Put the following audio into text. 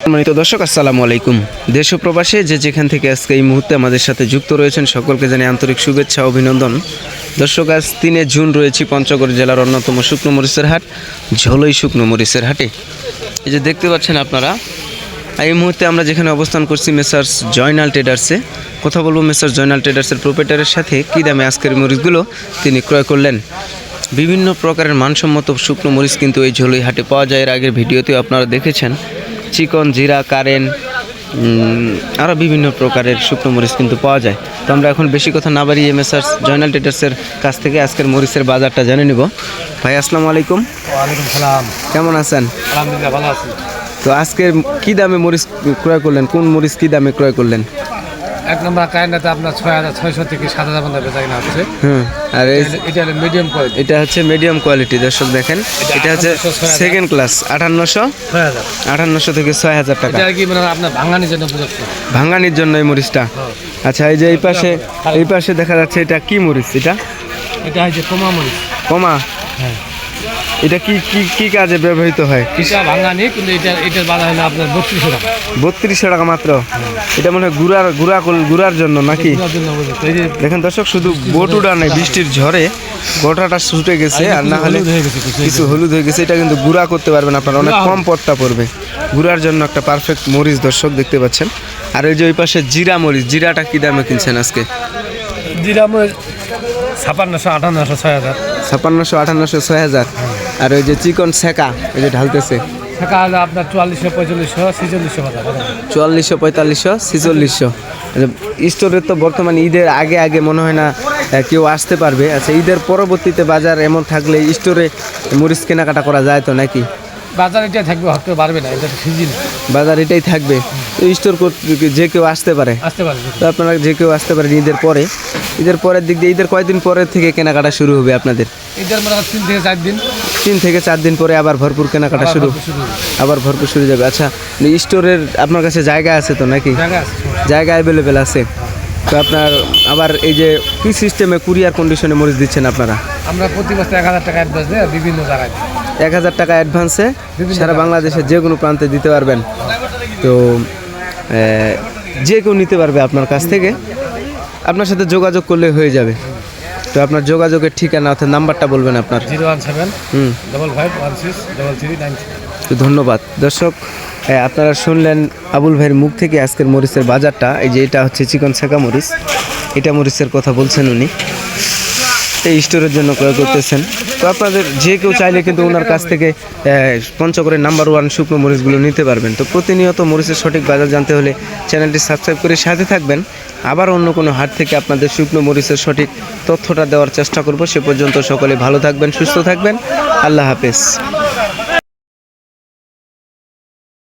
সম্মানিত দর্শক, আসসালামু আলাইকুম। দেশ ও প্রবাসে যে যেখান থেকে আজকে এই মুহূর্তে আমাদের সাথে যুক্ত রয়েছেন সকলকে জানাই আন্তরিক শুভেচ্ছা ও অভিনন্দন। দর্শক, আজ 3 জুন রয়েছি পঞ্চগড় জেলার অন্যতম শুকনো মরিচের হাট ঝোলই শুকনো মরিচের হাটে। এই যে দেখতে পাচ্ছেন আপনারা, এই মুহূর্তে আমরা যেখানে অবস্থান করছি মেসার্স জয়নাল ট্রেডার্সে। কথা বলবো মেসার্স জয়নাল ট্রেডার্সের প্রোপ্রাইটারের সাথে কী দামে আজকের মরিচগুলো তিনি ক্রয় করলেন। বিভিন্ন প্রকারের মানসম্মত শুকনো মরিচ কিন্তু এই ঝোলই হাটে পাওয়া যায়। এর আগের ভিডিওতেও আপনারা দেখেছেন চিকন, জিরা, কারেন্ট, আরও বিভিন্ন প্রকারের শুকনো মরিচ কিন্তু পাওয়া যায়। তো আমরা এখন বেশি কথা না বাড়িয়ে মেসার্স জয়নাল ট্রেডার্সের কাছ থেকে আজকের মরিচের বাজারটা জেনে নেব। ভাই আসসালামু আলাইকুম। ওয়ালাইকুম সালাম। কেমন আছেন? আলহামদুলিল্লাহ, ভালো আছি। তো আজকে কি দামে মরিচ ক্রয় করলেন? কোন মরিচ কি দামে ক্রয় করলেন? এক নম্বর কারেন্টে আপনার 6,600 থেকে 7,000 পর্যন্ত বেচা কিনা হচ্ছে। আর এটা হলো মিডিয়াম কোয়ালিটি। এটা হচ্ছে মিডিয়াম কোয়ালিটি। দর্শক দেখেন, এটা হচ্ছে সেকেন্ড ক্লাস 5800 থেকে 6,000 টাকা। এটা কি মানে আপনার ভাঙানির জন্য উপযুক্ত? ভাঙানির জন্য এই মরিচটা। আচ্ছা, এই যে এই পাশে দেখা যাচ্ছে এটা কি মরিচ? এটা হচ্ছে কমা মরিচ। কমা? হ্যাঁ। এটা কি কি কি কাজে ব্যবহৃত হয়? এটা ভাঙানি, কিন্তু এটার বাজার হলো আপনার 3200 টাকা। 3200 টাকা মাত্র? এটা মনে হয় গুড়ার জন্য নাকি? দেখেন দর্শক, শুধু বটুটা নেই, বৃষ্টির ঝড়ে গোটাটা ছুটে গেছে, আর না হলে কিছু হলুদ হয়ে গেছে। এটা কিন্তু গুঁড়া করতে পারবেন আপনারা, অনেক কম পটটা পড়বে। গুঁড়ার জন্য একটা পারফেক্ট মরিচ দর্শক দেখতে পাচ্ছেন। আর ওই যে ওই পাশে জিরা মরিচ, জিরাটা কি দামে কিনছেন আজকে? জিরা মরিচ 5600, 5800, 6000। 5600, 5800, 6000। আর ওই যে চিকন সেকা, ওই যে ঢালতেছে, সেটা হলো আপনার 4400, 4500, 4600 টাকা। 4400, 4500, 4600। স্টোরে তো বর্তমানে ঈদের আগে মনে হয় না কেউ আসতে পারবে। আচ্ছা, ঈদের পরবর্তীতে বাজার এমন থাকলে স্টোরে মরিচ কেনাকাটা করা যায় তো নাকি? বাজার এটাই থাকবে, হয়তো বাড়বে না, এটা সিজন। বাজার এটাই থাকবে, স্টোর যে কেউ আসতে পারে। তো আপনারা যে কেউ আসতে পারেন ঈদের পরের দিক দিয়ে। ঈদের কয়দিন পরের থেকে কেনাকাটা শুরু হবে আপনাদের? ঈদের মনে হয় 3 থেকে 4 দিন। 3 থেকে 4 দিন পরে আবার ভরপুর কেনাকাটা শুরু যাবে। আচ্ছা, স্টোরের আপনার কাছে জায়গা আছে তো নাকি? জায়গা অ্যাভেলেবেল আছে। তো আপনার আবার এই যে কি সিস্টেমে কুরিয়ার কন্ডিশনে মরিচ দিচ্ছেন আপনারা? আমরা প্রতি বছর 1000 টাকা অ্যাডভান্স দেয় বিভিন্ন জায়গায়। 1000 টাকা অ্যাডভান্সে সারা বাংলাদেশের যে কোনো প্রান্তে দিতে পারবেন। তো যে কেউ নিতে পারবে আপনার কাছ থেকে, আপনার সাথে যোগাযোগ করলে হয়ে যাবে। তো আপনার যোগাযোগের ঠিকানা অর্থাৎ নাম্বারটা বলবেন আপনার। 017 5516 তো ধন্যবাদ দর্শক, আপনারা শুনলেন আবুল ভাইয়ের মুখ থেকে আজকের মরিচের বাজারটা। এই যে এটা হচ্ছে চিকন শেখা মরিচ, এটা মরিচের কথা বলছেন উনি, এই স্টোরের জন্য ক্রয় করতেছেন। তো আপনাদের যে কেউ চাইলে কিন্তু ওনার কাছ থেকে পঞ্চগড়ের নাম্বার 1 শুকনো মরিচগুলো নিতে পারবেন। তো প্রতিনিয়ত মরিচের সঠিক বাজার জানতে হলে চ্যানেলটি সাবস্ক্রাইব করে সাথে থাকবেন। আবার অন্য কোনো হাট থেকে আপনাদের শুকনো মরিচের সঠিক তথ্যটা দেওয়ার চেষ্টা করব। সে পর্যন্ত সকলে ভালো থাকবেন, সুস্থ থাকবেন। আল্লাহ হাফেজ।